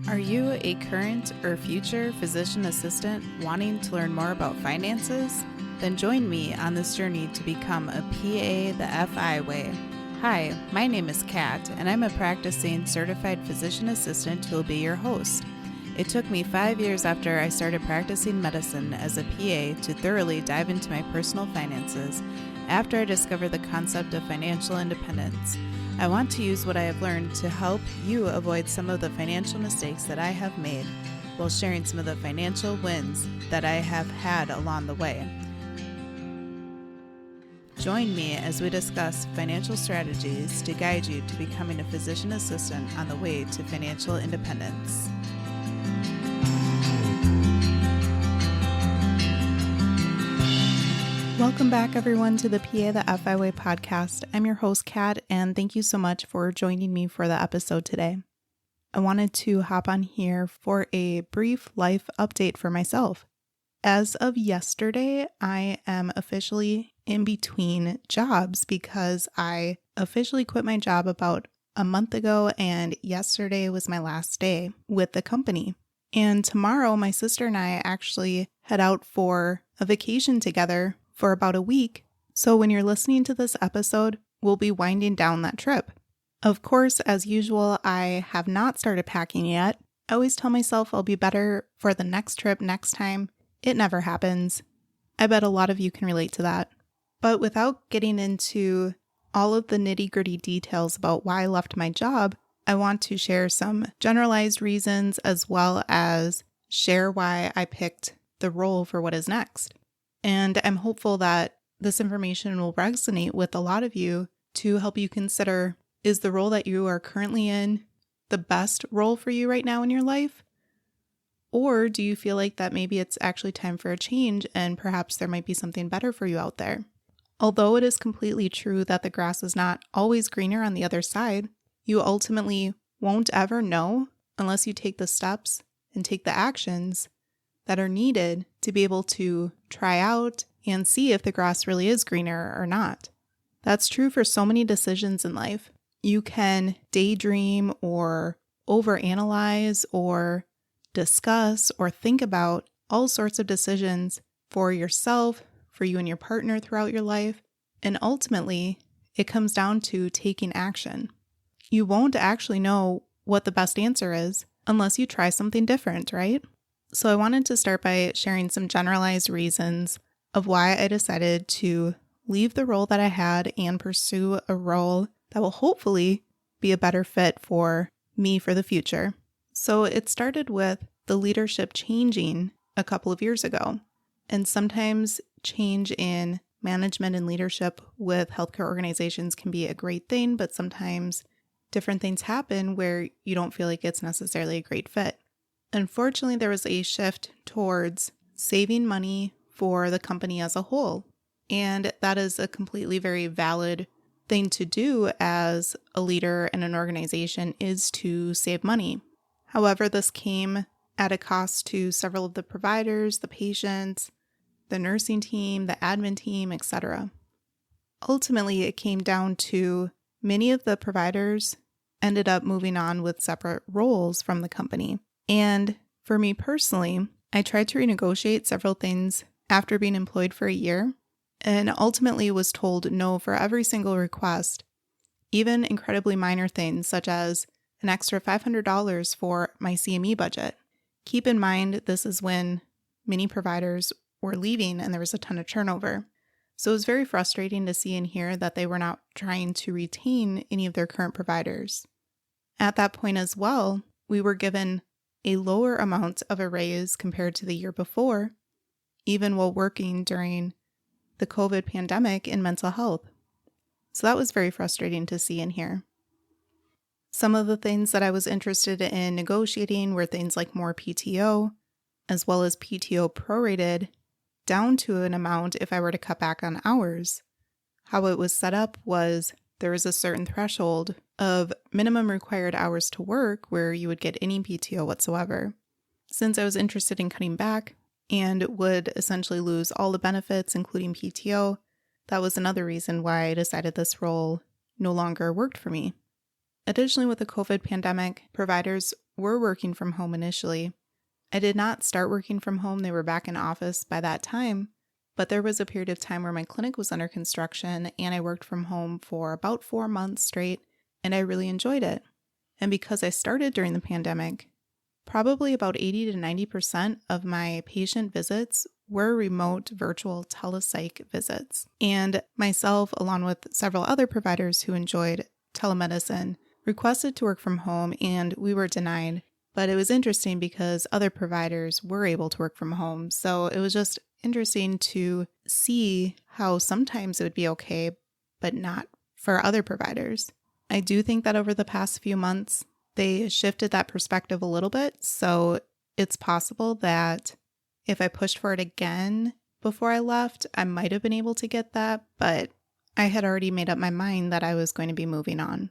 Are you a current or future physician assistant wanting to learn more about finances? Then join me on this journey to become a PA the FI way. Hi, my name is Kat, and I'm a practicing certified physician assistant who will be your host. It took me 5 years after I started practicing medicine as a PA to thoroughly dive into my personal finances after I discovered the concept of financial independence. I want to use what I have learned to help you avoid some of the financial mistakes that I have made while sharing some of the financial wins that I have had along the way. Join me as we discuss financial strategies to guide you to becoming a physician assistant on the way to financial independence. Welcome back, everyone, to the PA the FI Way podcast. I'm your host, Kat, and thank you so much for joining me for the episode today. I wanted to hop on here for a brief life update for myself. As of yesterday, I am officially in between jobs because I officially quit my job about a month ago, and yesterday was my last day with the company. And tomorrow, my sister and I actually head out for a vacation together for about a week. So when you're listening to this episode, we'll be winding down that trip. Of course, as usual, I have not started packing yet. I always tell myself I'll be better for the next trip next time. It never happens. I bet a lot of you can relate to that. But without getting into all of the nitty-gritty details about why I left my job, I want to share some generalized reasons as well as share why I picked the role for what is next. And I'm hopeful that this information will resonate with a lot of you to help you consider, is the role that you are currently in the best role for you right now in your life? Or do you feel like that maybe it's actually time for a change and perhaps there might be something better for you out there? Although it is completely true that the grass is not always greener on the other side, you ultimately won't ever know unless you take the steps and take the actions that are needed to be able to try out and see if the grass really is greener or not. That's true for so many decisions in life. You can daydream or overanalyze or discuss or think about all sorts of decisions for yourself, for you and your partner throughout your life, and ultimately it comes down to taking action. You won't actually know what the best answer is unless you try something different, right? So I wanted to start by sharing some generalized reasons of why I decided to leave the role that I had and pursue a role that will hopefully be a better fit for me for the future. So it started with the leadership changing a couple of years ago. And sometimes change in management and leadership with healthcare organizations can be a great thing, but sometimes different things happen where you don't feel like it's necessarily a great fit. Unfortunately, there was a shift towards saving money for the company as a whole. And that is a completely very valid thing to do as a leader in an organization, is to save money. However, this came at a cost to several of the providers, the patients, the nursing team, the admin team, etc. Ultimately, it came down to many of the providers ended up moving on with separate roles from the company. And for me personally, I tried to renegotiate several things after being employed for a year and ultimately was told no for every single request, even incredibly minor things such as an extra $500 for my CME budget. Keep in mind, this is when many providers were leaving and there was a ton of turnover. So it was very frustrating to see and hear that they were not trying to retain any of their current providers. At that point as well, we were given a lower amount of a raise compared to the year before, even while working during the COVID pandemic in mental health. So that was very frustrating to see and hear. Some of the things that I was interested in negotiating were things like more PTO, as well as PTO prorated down to an amount if I were to cut back on hours. How it was set up was there was a certain threshold of minimum required hours to work where you would get any PTO whatsoever. Since I was interested in cutting back and would essentially lose all the benefits, including PTO, that was another reason why I decided this role no longer worked for me. Additionally, with the COVID pandemic, providers were working from home initially. I did not start working from home. They were back in office by that time, but there was a period of time where my clinic was under construction and I worked from home for about 4 months straight, and I really enjoyed it. And because I started during the pandemic, probably about 80 to 90% of my patient visits were remote virtual telepsych visits. And myself, along with several other providers who enjoyed telemedicine, requested to work from home and we were denied. But it was interesting because other providers were able to work from home. So it was just interesting to see how sometimes it would be okay, but not for other providers. I do think that over the past few months, they shifted that perspective a little bit. So it's possible that if I pushed for it again before I left, I might have been able to get that, but I had already made up my mind that I was going to be moving on.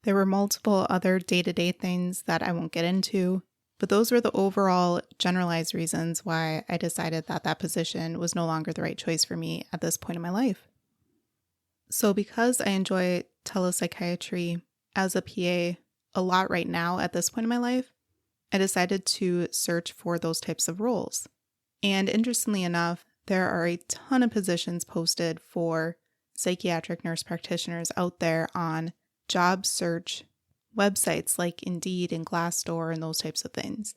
There were multiple other day-to-day things that I won't get into, but those were the overall generalized reasons why I decided that that position was no longer the right choice for me at this point in my life. So because I enjoy telepsychiatry as a PA a lot right now at this point in my life, I decided to search for those types of roles. And interestingly enough, there are a ton of positions posted for psychiatric nurse practitioners out there on job search websites like Indeed and Glassdoor and those types of things.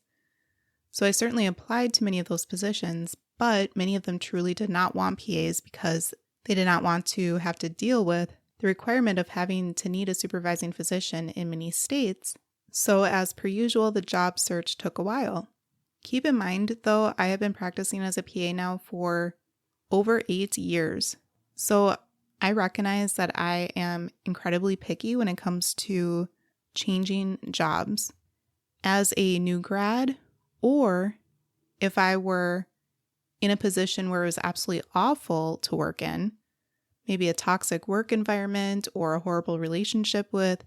So I certainly applied to many of those positions, but many of them truly did not want PAs because they did not want to have to deal with the requirement of having to need a supervising physician in many states. So as per usual, the job search took a while. Keep in mind, though, I have been practicing as a PA now for over 8 years. So I recognize that I am incredibly picky when it comes to changing jobs. As a new grad, or if I were in a position where it was absolutely awful to work in, maybe a toxic work environment or a horrible relationship with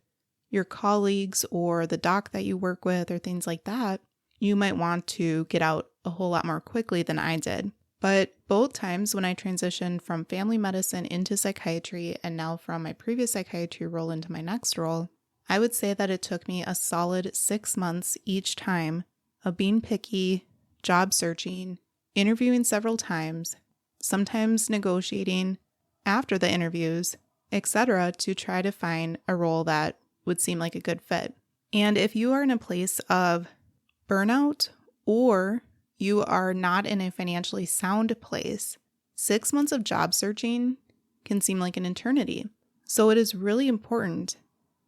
your colleagues or the doc that you work with or things like that, you might want to get out a whole lot more quickly than I did. But both times when I transitioned from family medicine into psychiatry and now from my previous psychiatry role into my next role, I would say that it took me a solid 6 months each time of being picky, job searching, interviewing several times, sometimes negotiating after the interviews, etc., to try to find a role that would seem like a good fit. And if you are in a place of burnout or you are not in a financially sound place, 6 months of job searching can seem like an eternity. So it is really important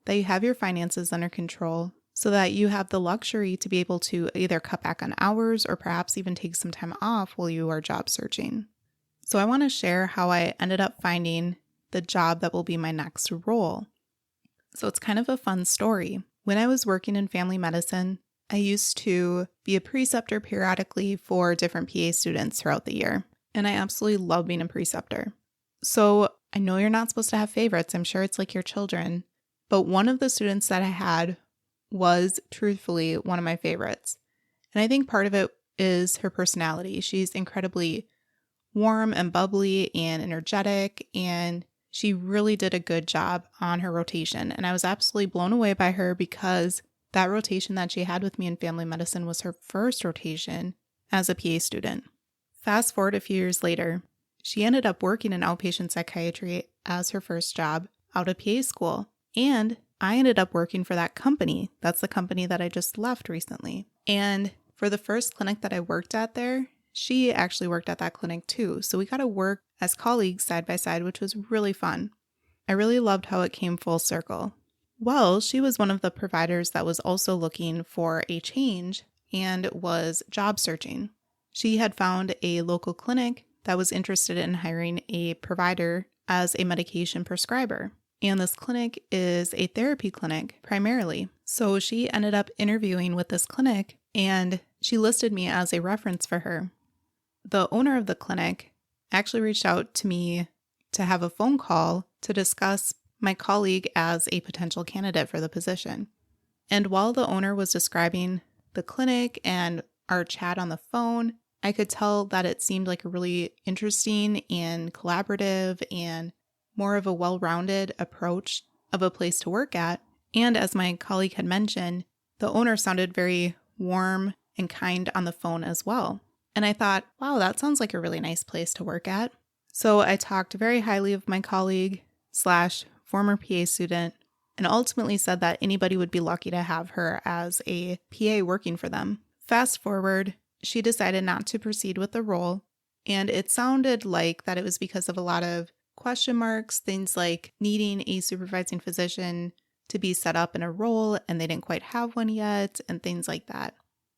that you have your finances under control so that you have the luxury to be able to either cut back on hours or perhaps even take some time off while you are job searching. So I want to share how I ended up finding the job that will be my next role. So it's kind of a fun story. When I was working in family medicine, I used to be a preceptor periodically for different PA students throughout the year, and I absolutely love being a preceptor. So I know you're not supposed to have favorites. I'm sure it's like your children, but one of the students that I had was truthfully one of my favorites. And I think part of it is her personality. She's incredibly warm and bubbly and energetic, and she really did a good job on her rotation. And I was absolutely blown away by her because that rotation that she had with me in family medicine was her first rotation as a PA student. Fast forward a few years later, she ended up working in outpatient psychiatry as her first job out of PA school. And I ended up working for that company. That's the company that I just left recently. And for the first clinic that I worked at there, she actually worked at that clinic too. So we got to work as colleagues side by side, which was really fun. I really loved how it came full circle. Well, she was one of the providers that was also looking for a change and was job searching. She had found a local clinic that was interested in hiring a provider as a medication prescriber. And this clinic is a therapy clinic primarily. So she ended up interviewing with this clinic and she listed me as a reference for her. The owner of the clinic actually reached out to me to have a phone call to discuss my colleague as a potential candidate for the position. And while the owner was describing the clinic and our chat on the phone, I could tell that it seemed like a really interesting and collaborative and more of a well-rounded approach of a place to work at. And as my colleague had mentioned, The owner sounded very warm and kind on the phone as well. And I thought, wow, that sounds like a really nice place to work at. So I talked very highly of my colleague / former PA student and ultimately said that anybody would be lucky to have her as a PA working for them. Fast forward, she decided not to proceed with the role, and it sounded like that it was because of a lot of question marks, things like needing a supervising physician to be set up in a role and they didn't quite have one yet, and things like that.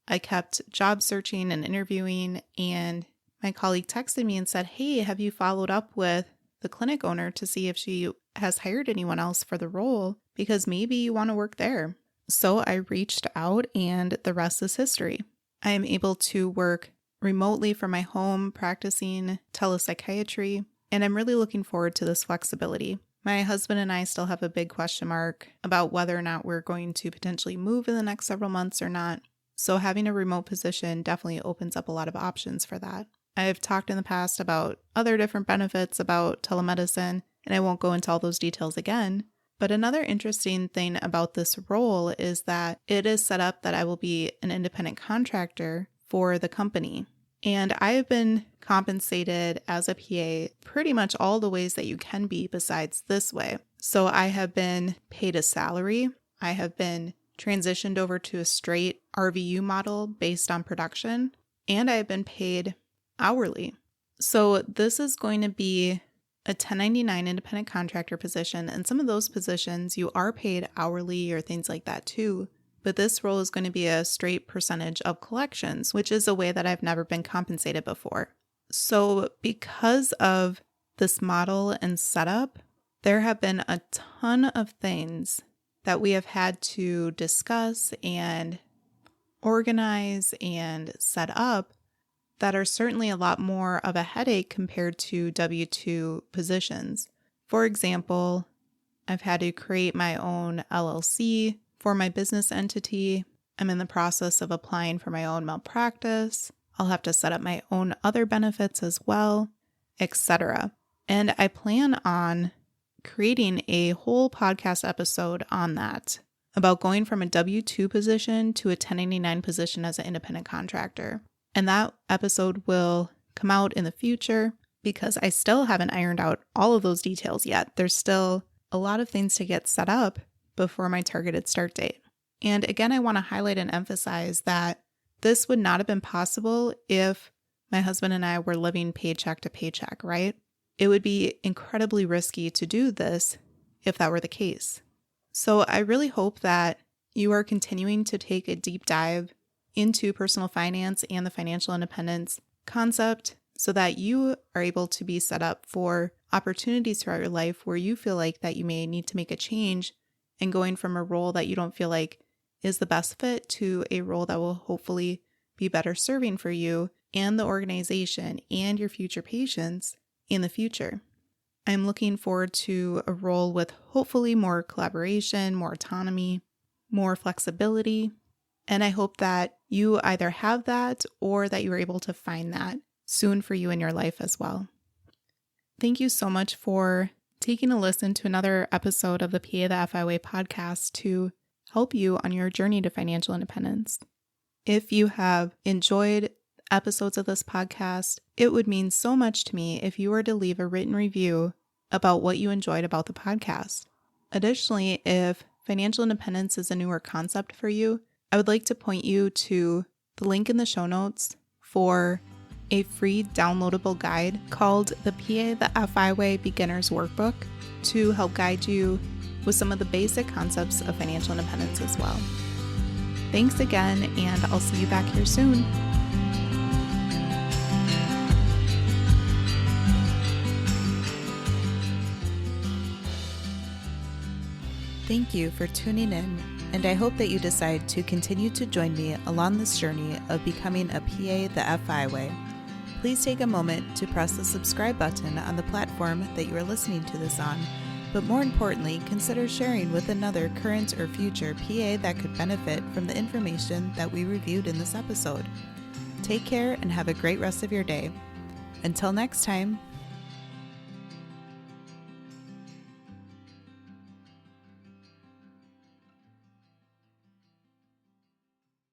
I kept job searching and interviewing, and my colleague texted me and said, hey, have you followed up with the clinic owner to see if she has hired anyone else for the role? Because maybe you want to work there. So I reached out, and the rest is history. I am able to work remotely from my home practicing telepsychiatry, and I'm really looking forward to this flexibility. My husband and I still have a big question mark about whether or not we're going to potentially move in the next several months or not. So having a remote position definitely opens up a lot of options for that. I've talked in the past about other different benefits about telemedicine, and I won't go into all those details again. But another interesting thing about this role is that it is set up that I will be an independent contractor for the company. And I have been compensated as a PA pretty much all the ways that you can be besides this way. So I have been paid a salary. I have been transitioned over to a straight RVU model based on production, and I have been paid hourly. So this is going to be a 1099 independent contractor position, and some of those positions you are paid hourly or things like that too. But this role is going to be a straight percentage of collections, which is a way that I've never been compensated before. So because of this model and setup, there have been a ton of things that we have had to discuss and organize and set up that are certainly a lot more of a headache compared to W-2 positions. For example, I've had to create my own LLC for my business entity. I'm in the process of applying for my own malpractice. I'll have to set up my own other benefits as well, etc. And I plan on creating a whole podcast episode on that, about going from a W-2 position to a 1099 position as an independent contractor. And that episode will come out in the future because I still haven't ironed out all of those details yet. There's still a lot of things to get set up before my targeted start date. And again, I want to highlight and emphasize that this would not have been possible if my husband and I were living paycheck to paycheck, right? It would be incredibly risky to do this if that were the case. So I really hope that you are continuing to take a deep dive into personal finance and the financial independence concept so that you are able to be set up for opportunities throughout your life where you feel like that you may need to make a change and going from a role that you don't feel like is the best fit to a role that will hopefully be better serving for you and the organization and your future patients in the future. I'm looking forward to a role with hopefully more collaboration, more autonomy, more flexibility, and I hope that you either have that or that you are able to find that soon for you in your life as well. Thank you so much for taking a listen to another episode of the PA the FI Way podcast to help you on your journey to financial independence. If you have enjoyed episodes of this podcast, it would mean so much to me if you were to leave a written review about what you enjoyed about the podcast. Additionally, if financial independence is a newer concept for you, I would like to point you to the link in the show notes for a free downloadable guide called the PA the FI Way Beginner's Workbook to help guide you with some of the basic concepts of financial independence as well. Thanks again, and I'll see you back here soon. Thank you for tuning in, and I hope that you decide to continue to join me along this journey of becoming a PA the FI Way. Please take a moment to press the subscribe button on the platform that you are listening to this on, but more importantly, consider sharing with another current or future PA that could benefit from the information that we reviewed in this episode. Take care and have a great rest of your day. Until next time.